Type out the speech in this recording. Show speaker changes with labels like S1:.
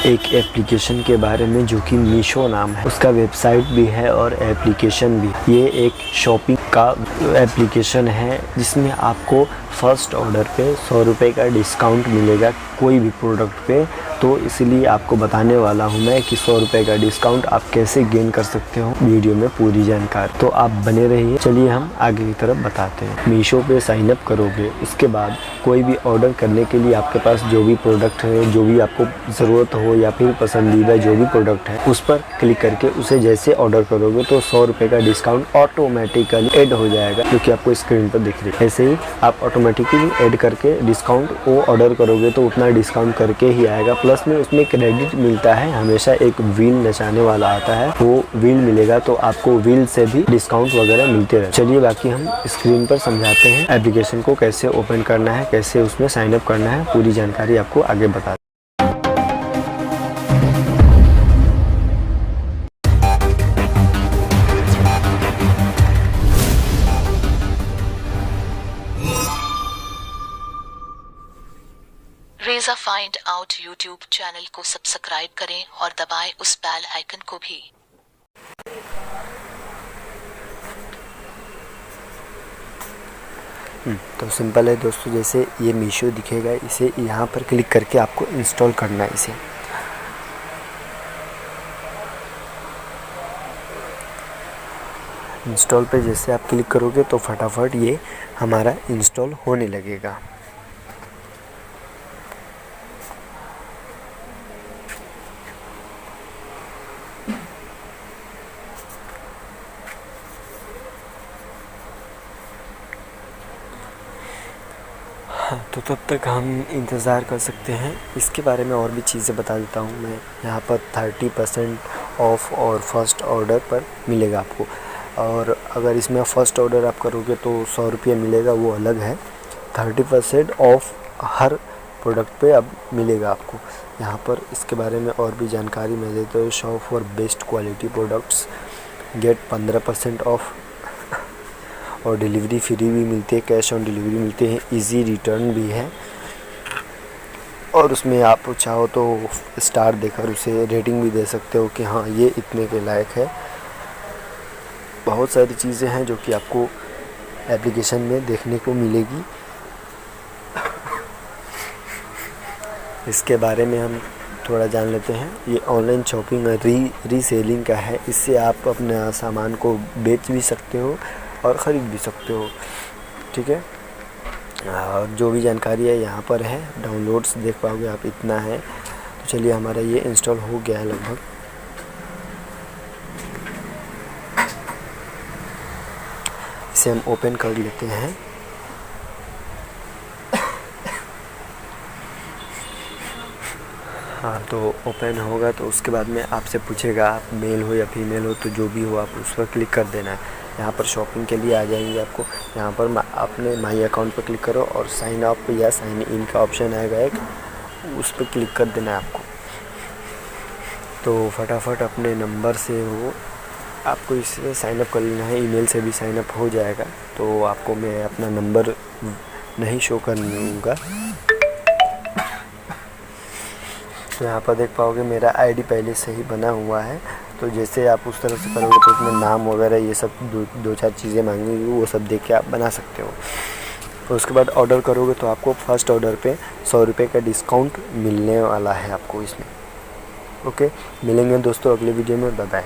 S1: एक एप्लीकेशन के बारे में जो कि मीशो नाम है। उसका वेबसाइट भी है और एप्लीकेशन भी। ये एक शॉपिंग का एप्लीकेशन है जिसमें आपको फर्स्ट ऑर्डर पे 100 रुपये का डिस्काउंट मिलेगा कोई भी प्रोडक्ट पे। तो इसलिए आपको बताने वाला हूँ मैं कि 100 रुपये का डिस्काउंट आप कैसे गेन कर सकते हो, वीडियो में पूरी जानकारी। तो आप बने रहिए। चलिए हम आगे की तरफ बताते हैं। मीशो पे साइन अप करोगे, उसके बाद कोई भी ऑर्डर करने के लिए आपके पास जो भी प्रोडक्ट है, जो भी आपको ज़रूरत हो या फिर पसंदीदा जो भी प्रोडक्ट है, उस पर क्लिक करके उसे जैसे ऑर्डर करोगे तो 100 रुपये का डिस्काउंट ऑटोमेटिकली ऐड हो जाएगा, जो कि आपको स्क्रीन पर दिख रही है। ऐसे ही आप ऑटोमेटिकली ऐड करके डिस्काउंट वो ऑर्डर करोगे तो उतना डिस्काउंट करके ही आएगा। प्लस में उसमें क्रेडिट मिलता है, हमेशा एक व्हील नचाने वाला आता है, वो व्हील मिलेगा तो आपको व्हील से भी डिस्काउंट वगैरह मिलते रहे। चलिए बाकी हम स्क्रीन पर समझाते हैं एप्लीकेशन को कैसे ओपन करना है, कैसे उसमें साइन अप करना है, पूरी जानकारी आपको आगे बता।
S2: Reza find out YouTube channel को सब्सक्राइब करें और दबाएं उस बेल आइकन को भी।
S1: तो सिंपल है दोस्तों, जैसे ये मीशो दिखेगा, इसे यहाँ पर क्लिक करके आपको इंस्टॉल करना है। इसे इंस्टॉल पे जैसे आप क्लिक करोगे तो फटाफट ये हमारा इंस्टॉल होने लगेगा। तो तब तक हम इंतज़ार कर सकते हैं। इसके बारे में और भी चीज़ें बता देता हूँ मैं। यहाँ पर 30% ऑफ और फर्स्ट ऑर्डर पर मिलेगा आपको। और अगर इसमें फ़र्स्ट ऑर्डर आप करोगे तो 100 रुपये मिलेगा, वो अलग है। 30% ऑफ हर प्रोडक्ट पे अब मिलेगा आपको। यहाँ पर इसके बारे में और भी जानकारी मैं देता हूँ। Shop for best quality products get 15% off और डिलीवरी फ्री भी मिलती है, कैश ऑन डिलीवरी मिलती है, इजी रिटर्न भी है। और उसमें आप चाहो तो स्टार देकर उसे रेटिंग भी दे सकते हो कि हाँ ये इतने के लायक है। बहुत सारी चीज़ें हैं जो कि आपको एप्लीकेशन में देखने को मिलेगी। इसके बारे में हम थोड़ा जान लेते हैं। ये ऑनलाइन शॉपिंग रीसेलिंग का है। इससे आप अपना सामान को बेच भी सकते हो और ख़रीद भी सकते हो, ठीक है। और जो भी जानकारी है यहाँ पर है, डाउनलोड्स देख पाओगे आप, इतना है। तो चलिए हमारा ये इंस्टॉल हो गया है लगभग। इसे हम ओपन कर लेते हैं। हाँ, तो ओपन होगा तो उसके बाद में आपसे पूछेगा आप मेल हो या फीमेल हो, तो जो भी हो आप उस पर क्लिक कर देना है। यहाँ पर शॉपिंग के लिए आ जाएंगे आपको। यहाँ पर अपने माई अकाउंट पर क्लिक करो और साइन अप या साइन इन का ऑप्शन आएगा एक, उस पर क्लिक कर देना है आपको। तो फटाफट अपने नंबर से वो आपको इससे साइन अप कर लेना है। ईमेल से भी साइन अप हो जाएगा। तो आपको मैं अपना नंबर नहीं शो करूँगा। तो यहाँ पर देख पाओगे मेरा आईडी पहले से ही बना हुआ है। तो जैसे आप उस तरह से करोगे तो उसमें नाम वगैरह ये सब दो चार चीज़ें मांगेंगी, वो सब देख के आप बना सकते हो। तो उसके बाद ऑर्डर करोगे तो आपको फर्स्ट ऑर्डर पे 100 रुपये का डिस्काउंट मिलने वाला है आपको इसमें। ओके, मिलेंगे दोस्तों अगले वीडियो में। Bye bye.